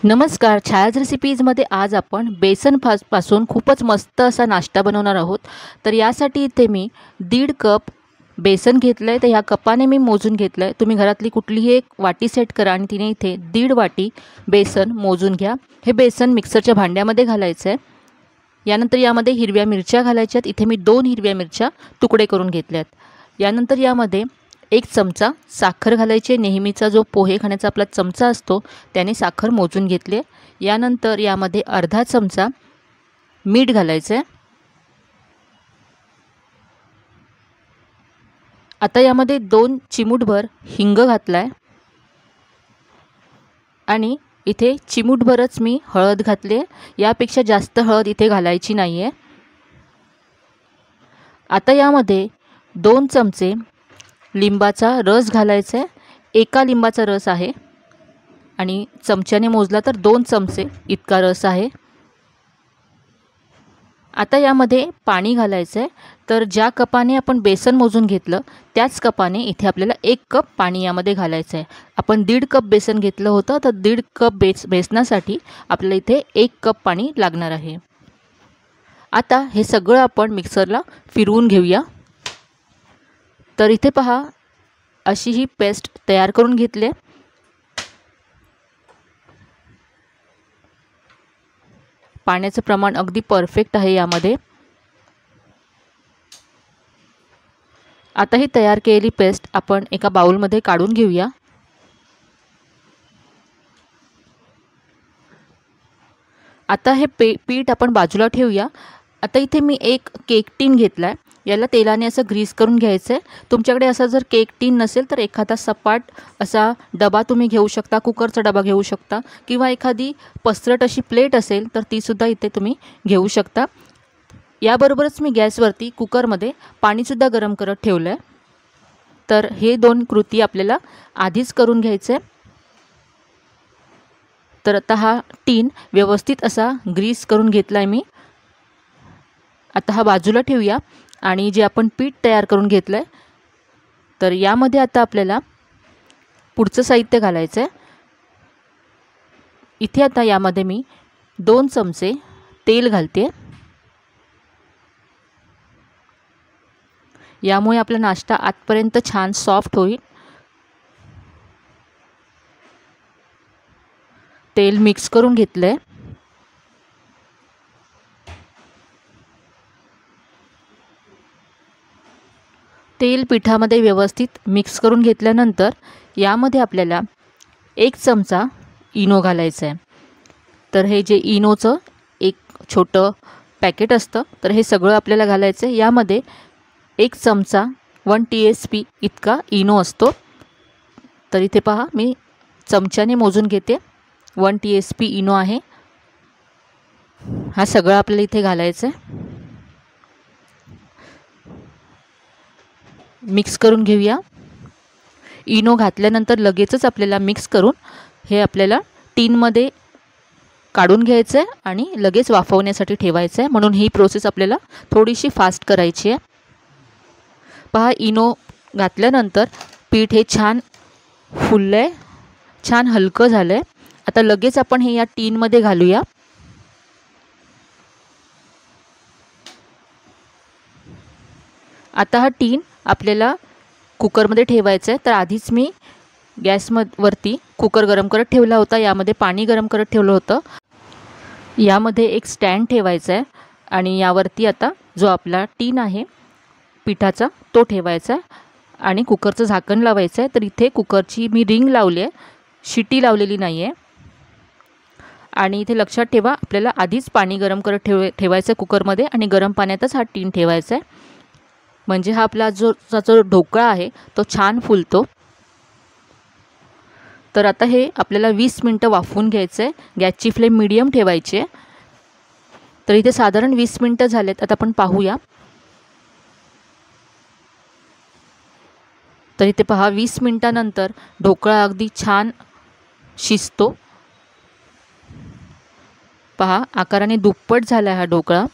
नमस्कार. छायाज रेसिपीजमध्ये आज आपण बेसन पासून खूपच मस्त असा नाश्ता बनवणार आहोत. तर यासाठी इथे मी 1.5 कप बेसन घेतलं आहे. तर ह्या कपाने मी मोजून घेतलं आहे. तुम्ही घरातली कुठलीही एक वाटी सेट करा आणि तिने इथे 1.5 वाटी बेसन मोजून घ्या. हे बेसन मिक्सरच्या भांड्यामध्ये घालायचं आहे. यानंतर यामध्ये हिरव्या मिरच्या घालायच्यात. इथे मी 2 हिरव्या मिरच्या तुकडे करून घेतल्यात. यानंतर यामध्ये 1 चमचा साखर घालायची. नेहमीचा जो पोहे खाण्याचा आपला चमचा असतो त्याने साखर मोजून घेतली. यानंतर यामध्ये अर्धा चमचा मीठ घालायचं आहे. आता यामध्ये 2 चिमूटभर हिंग घातलाय आणि इथे चिमूटभरच मी हळद घातली आहे. यापेक्षा जास्त हळद इथे घालायची नाही आहे. आता यामध्ये 2 चमचे लिंबाचा रस घालायचा आहे. एका लिंबाचा रस आहे आणि चमच्याने मोजला तर 2 चमचे इतका रस आहे. आता यामध्ये पाणी घालायचं आहे. तर ज्या कपाने आपण बेसन मोजून घेतलं त्याच कपाने इथे आपल्याला 1 कप पाणी यामध्ये घालायचं आहे. आपण 1.5 कप बेसन घेतलं होतं तर 1.5 कप बेसनासाठी आपल्याला इथे 1 कप पाणी लागणार आहे. आता हे सगळं आपण मिक्सरला फिरवून घेऊया. तर इथे पहा, अशी ही पेस्ट तयार करून घेतली आहे. पाण्याचं प्रमाण अगदी परफेक्ट आहे यामध्ये. आता ही तयार केलेली पेस्ट आपण एका बाउलमध्ये काढून घेऊया. आता हे पीठ आपण बाजूला ठेवूया. आता इथे मी एक केक टीन घेतला आहे. याला तेलाने असं ग्रीस करून घ्यायचं आहे. तुमच्याकडे असा जर केक टीन नसेल तर एखादा सपाट असा डबा तुम्ही घेऊ शकता. कुकरचा डबा घेऊ शकता किंवा एखादी पसरट अशी प्लेट असेल तर तीसुद्धा इथे तुम्ही घेऊ शकता. याबरोबरच मी गॅसवरती कुकरमध्ये पाणीसुद्धा गरम करत ठेवलं आहे. तर हे 2 कृती आपल्याला आधीच करून घ्यायचं आहे. तर आता हा टीन व्यवस्थित असा ग्रीस करून घेतला आहे मी. आता हा बाजूला ठेवूया आणि जे आपण पीठ तयार करून घेतलं आहे तर यामध्ये आता आपल्याला पुढचं साहित्य घालायचं आहे. इथे आता यामध्ये मी 2 चमचे तेल घालते. यामुळे आपला नाश्ता आतपर्यंत छान सॉफ्ट होईल. तेल मिक्स करून घेतलं आहे. तेल पिठामध्ये व्यवस्थित मिक्स करून घेतल्यानंतर यामध्ये आपल्याला 1 चमचा इनो घालायचं आहे. तर हे जे इनोचं एक छोटं पॅकेट असतं तर हे सगळं आपल्याला घालायचं आहे. यामध्ये 1 चमचा 1 TSP इतका इनो असतो. तर इथे पहा, मी चमच्याने मोजून घेते. 1 TSP इनो आहे. हा सगळं आपल्याला इथे घालायचं आहे. मिक्स करून घेऊया. इनो घातल्यानंतर लगेचच आपल्याला मिक्स करून हे आपल्याला टीनमध्ये काढून घ्यायचं आहे आणि लगेच वाफवण्यासाठी ठेवायचं आहे. म्हणून ही प्रोसेस आपल्याला थोडीशी फास्ट करायची आहे. पहा, इनो घातल्यानंतर पीठ हे छान फुललं आहे, छान हलकं झालं आहे. आता लगेच आपण हे या टीनमध्ये घालूया. आता हा टीन आपल्याला कुकरमध्ये ठेवायचं आहे. तर आधीच मी गॅसवरती कुकर गरम करत ठेवला होता. यामध्ये पाणी गरम करत ठेवलं होतं. यामध्ये एक स्टँड ठेवायचा आहे आणि यावरती आता जो आपला टीन आहे पिठाचा तो ठेवायचा आहे आणि कुकरचं झाकण लावायचं आहे. तर इथे कुकरची मी रिंग लावली आहे, शिटी लावलेली नाही आहे. आणि इथे लक्षात ठेवा, आपल्याला आधीच पाणी गरम करत ठेवायचं कुकरमध्ये आणि गरम पाण्यातच हा टीन ठेवायचा आहे. म्हणजे हा आपला जो ढोकळा आहे तो छान फुलतो. तर आता हे आपल्याला 20 मिनटं वाफवून घ्यायचं आहे. गॅसची फ्लेम मीडियम ठेवायची आहे. तर इथे साधारण 20 मिनटं झालेत. आता आपण पाहूया. तर इथे पहा, 20 मिनटानंतर ढोकळा अगदी छान शिजतो. पहा, आकाराने दुप्पट झाला हा ढोकळा.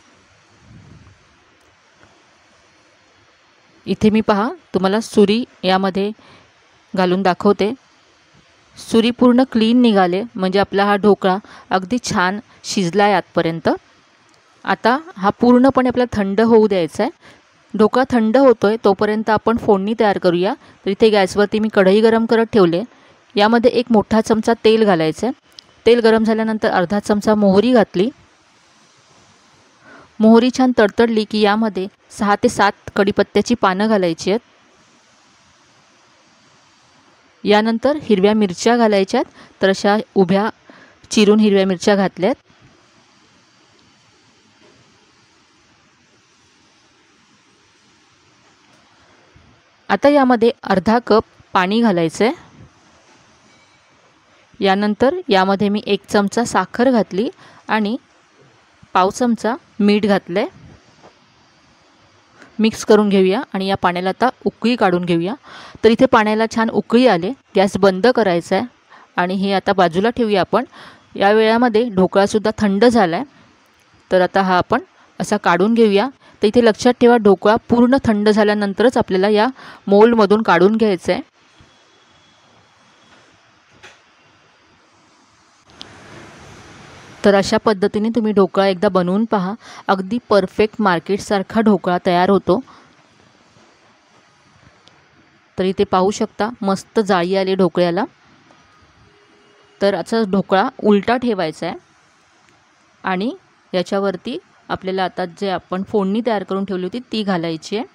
इथे मी पहा तुम्हाला सुरी यामध्ये घालून दाखवते. सुरी पूर्ण क्लीन निघाले, म्हणजे आपला हा ढोकळा अगदी छान शिजला आहे आतपर्यंत. आता हा पूर्णपणे आपल्याला थंड होऊ द्यायचा आहे. ढोकळा थंड होतो आहे तोपर्यंत आपण फोडणी तयार करूया. तर इथे गॅसवरती मी कढई गरम करत ठेवले. यामध्ये 1 मोठा चमचा तेल घालायचं आहे. तेल गरम झाल्यानंतर अर्धा चमचा मोहरी घातली. मोहरी छान तडतडली की यामध्ये 6 ते 7 कढीपत्त्याची पानं घालायची आहेत. यानंतर हिरव्या मिरच्या घालायच्यात. तर अशा उभ्या चिरून हिरव्या मिरच्या घातल्यात. आता यामध्ये अर्धा कप पाणी घालायचं आहे. यानंतर यामध्ये मी 1 चमचा साखर घातली आणि पाव चमचा मीठ घातलं आहे. मिक्स करून घेऊया आणि या पाण्याला आता उकळी काढून घेऊया. तर इथे पाण्याला छान उकळी आले. गॅस बंद करायचा आहे आणि हे आता बाजूला ठेवूया आपण. या वेळामध्ये ढोकळासुद्धा थंड झाला आहे. तर आता हा आपण असा काढून घेऊया. तर इथे लक्षात ठेवा, ढोकळा पूर्ण थंड झाल्यानंतरच आपल्याला या मोल्डमधून काढून घ्यायचं आहे. तर अशा पद्धतीने तुम्ही ढोकळा एकदा बनवून पहा. अगदी परफेक्ट मार्केटसारखा ढोकळा तयार होतो. तर इथे पाहू शकता मस्त जाळी आली ढोकळ्याला. तर असा ढोकळा उलटा ठेवायचा आहे आणि याच्यावरती आपल्याला आता जे आपण फोडणी तयार करून ठेवली होती ती घालायची आहे.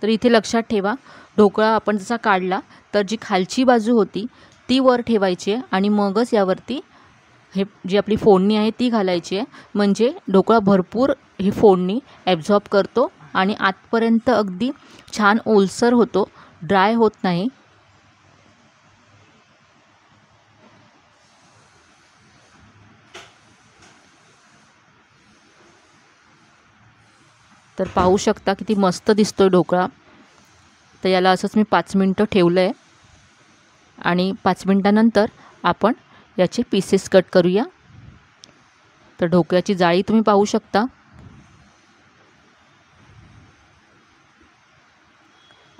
तर इथे लक्षात ठेवा, ढोकळा आपण जसा काढला तर जी खालची बाजू होती ती वर ठेवायची आहे आणि मगच यावरती हे जी आपली फोडणी आहे ती घालायची आहे. म्हणजे ढोकळा भरपूर ही फोडणी ॲब्झॉर्ब करतो आणि आतपर्यंत अगदी छान ओलसर होतो, ड्राय होत नाही. तर पाहू शकता किती मस्त दिसतोय ढोकळा. तर याला असंच मी 5 मिनटं ठेवलं आहे आणि 5 मिनटानंतर आपण याचे पीसेस कट करूया. तर ढोकळ्याची जाळी तुम्ही पाहू शकता.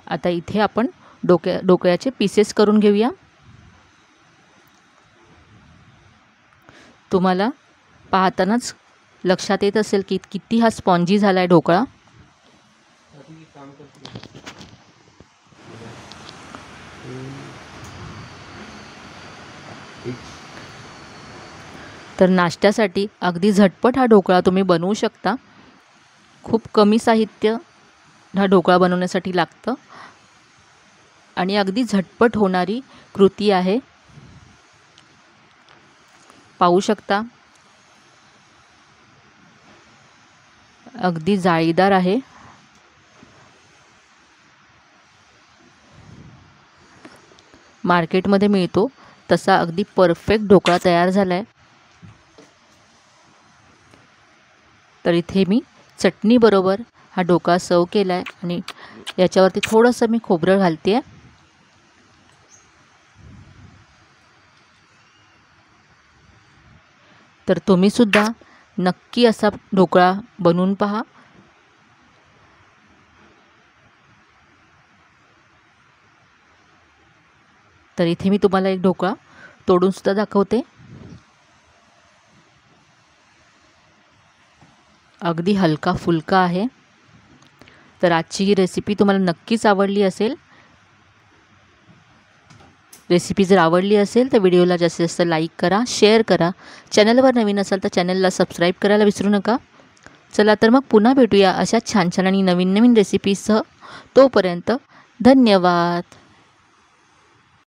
आता इथे आपण ढोकळ्याचे पीसेस करून घेऊया. तुम्हाला पाहतानाच लक्षात येत असेल की किती हा स्पॉन्जी झाला आहे ढोकळा. तर नाश्त्यासाठी अगदी झटपट हा ढोकळा तुम्ही बनवू शकता. खूप कमी साहित्य हा ढोकळा बनवण्यासाठी लागतं आणि अगदी झटपट होणारी कृती आहे. पाहू शकता अगदी जाळीदार आहे. मार्केटमध्ये मिळतो तसा अगदी परफेक्ट ढोकळा तयार झाला आहे. तर इथे मी चटणीबरोबर हा ढोकळा सर्व केला आहे आणि याच्यावरती थोडंसं मी खोबरं घालते आहे. तर तुम्हीसुद्धा नक्की असा ढोकळा बनवून पहा. तर इथे मी तुम्हाला एक ढोकळा तोडूनसुद्धा दाखवते. अगदी हलका फुलका आहे. तर आजची ही रेसिपी तुम्हाला नक्कीच आवडली असेल. रेसिपी जर आवडली असेल तर व्हिडिओला जास्तीत जास्त लाईक करा, शेअर करा. चॅनलवर नवीन असाल तर चॅनलला सबस्क्राईब करायला विसरू नका. चला तर मग पुन्हा भेटूया अशा छान छान आणि नवीन नवीन रेसिपीसह. तोपर्यंत धन्यवाद.